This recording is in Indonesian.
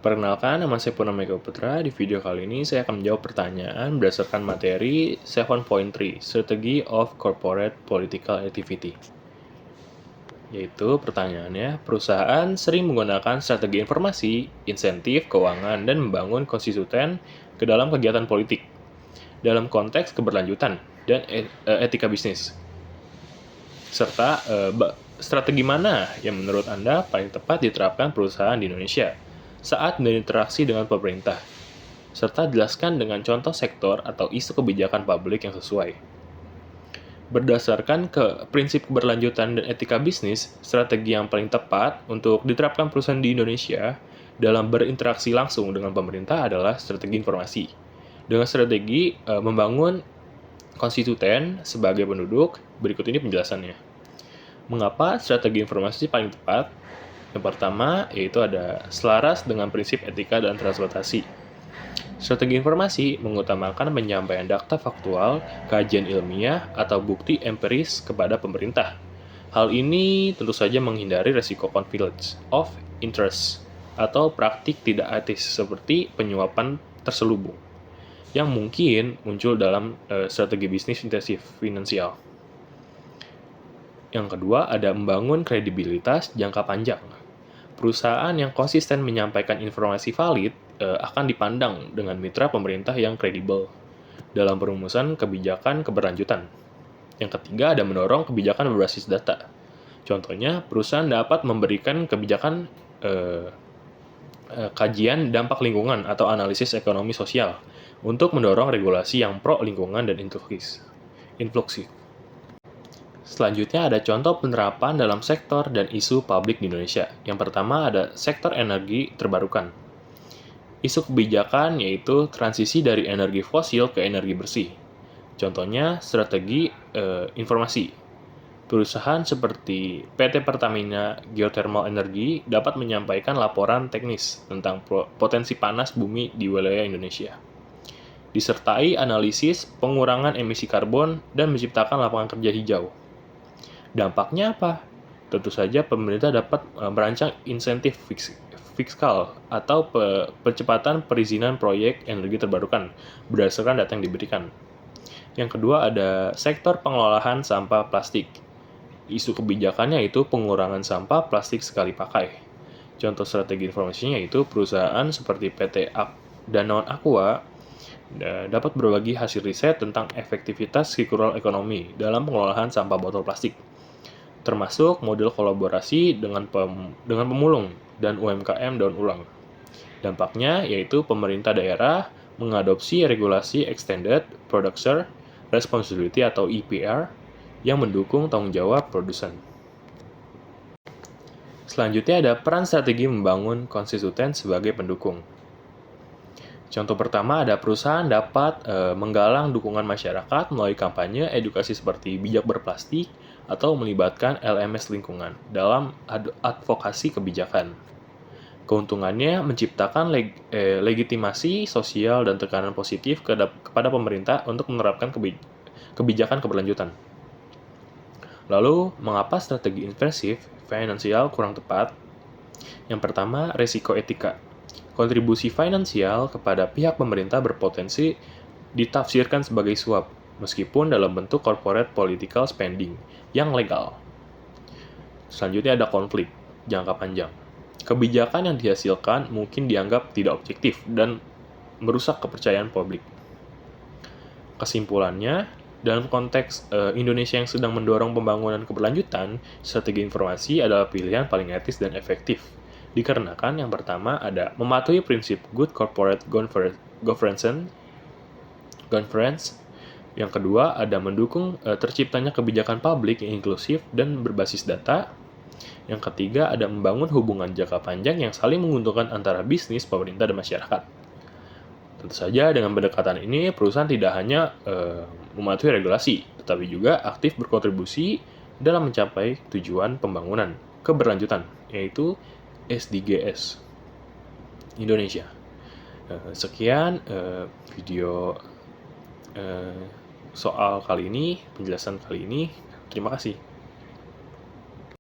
Perkenalkan, nama saya Purnama Eka Putra. Di video kali ini saya akan menjawab pertanyaan berdasarkan materi 7.3 Strategy of Corporate Political Activity. Yaitu pertanyaannya, perusahaan sering menggunakan strategi informasi, insentif, keuangan, dan membangun konstituen ke dalam kegiatan politik dalam konteks keberlanjutan dan etika bisnis. Serta strategi mana yang menurut Anda paling tepat diterapkan perusahaan di Indonesia saat berinteraksi dengan pemerintah, serta jelaskan dengan contoh sektor atau isu kebijakan publik yang sesuai. Berdasarkan ke prinsip keberlanjutan dan etika bisnis, strategi yang paling tepat untuk diterapkan perusahaan di Indonesia dalam berinteraksi langsung dengan pemerintah adalah strategi informasi. Dengan strategi membangun konstituen sebagai penduduk, berikut ini penjelasannya. Mengapa strategi informasi paling tepat? Yang pertama, yaitu ada selaras dengan prinsip etika dan transportasi. Strategi informasi mengutamakan penyampaian data faktual, kajian ilmiah, atau bukti empiris kepada pemerintah. Hal ini tentu saja menghindari resiko conflict of interest atau praktik tidak etis seperti penyuapan terselubung yang mungkin muncul dalam strategi bisnis intensif finansial. Yang kedua, ada membangun kredibilitas jangka panjang. Perusahaan yang konsisten menyampaikan informasi valid akan dipandang dengan mitra pemerintah yang kredibel dalam perumusan kebijakan keberlanjutan. Yang ketiga, ada mendorong kebijakan berbasis data. Contohnya, perusahaan dapat memberikan kebijakan kajian dampak lingkungan atau analisis ekonomi sosial untuk mendorong regulasi yang pro lingkungan dan inklusif. Selanjutnya ada contoh penerapan dalam sektor dan isu publik di Indonesia. Yang pertama ada sektor energi terbarukan. Isu kebijakan yaitu transisi dari energi fosil ke energi bersih. Contohnya strategi informasi. Perusahaan seperti PT Pertamina Geothermal Energy dapat menyampaikan laporan teknis tentang potensi panas bumi di wilayah Indonesia. Disertai analisis pengurangan emisi karbon dan menciptakan lapangan kerja hijau. Dampaknya apa? Tentu saja pemerintah dapat merancang insentif fiskal atau percepatan perizinan proyek energi terbarukan berdasarkan data yang diberikan. Yang kedua ada sektor pengelolaan sampah plastik. Isu kebijakannya yaitu pengurangan sampah plastik sekali pakai. Contoh strategi informasinya yaitu perusahaan seperti PT Danone Aqua dapat berbagi hasil riset tentang efektivitas circular economy dalam pengelolaan sampah botol plastik, termasuk model kolaborasi dengan pemulung dan UMKM daur ulang. Dampaknya yaitu pemerintah daerah mengadopsi regulasi Extended Producer Responsibility atau EPR yang mendukung tanggung jawab produsen. Selanjutnya ada peran strategi membangun konstituen sebagai pendukung. Contoh pertama ada perusahaan dapat menggalang dukungan masyarakat melalui kampanye edukasi seperti bijak berplastik atau melibatkan LMS lingkungan dalam advokasi kebijakan. Keuntungannya menciptakan legitimasi sosial dan tekanan positif kepada pemerintah untuk menerapkan kebijakan keberlanjutan. Lalu, mengapa strategi investasi finansial kurang tepat? Yang pertama, resiko etika. Kontribusi finansial kepada pihak pemerintah berpotensi ditafsirkan sebagai suap, meskipun dalam bentuk corporate political spending yang legal. Selanjutnya ada konflik jangka panjang. Kebijakan yang dihasilkan mungkin dianggap tidak objektif dan merusak kepercayaan publik. Kesimpulannya, dalam konteks Indonesia yang sedang mendorong pembangunan keberlanjutan, strategi informasi adalah pilihan paling etis dan efektif. Dikarenakan yang pertama ada mematuhi prinsip good corporate governance. Yang kedua ada mendukung terciptanya kebijakan publik yang inklusif dan berbasis data. Yang ketiga ada membangun hubungan jangka panjang yang saling menguntungkan antara bisnis, pemerintah, dan masyarakat. Tentu saja dengan pendekatan ini perusahaan tidak hanya mematuhi regulasi, tetapi juga aktif berkontribusi dalam mencapai tujuan pembangunan keberlanjutan, yaitu SDGs Indonesia. Sekian video soal kali ini, penjelasan kali ini. Terima kasih.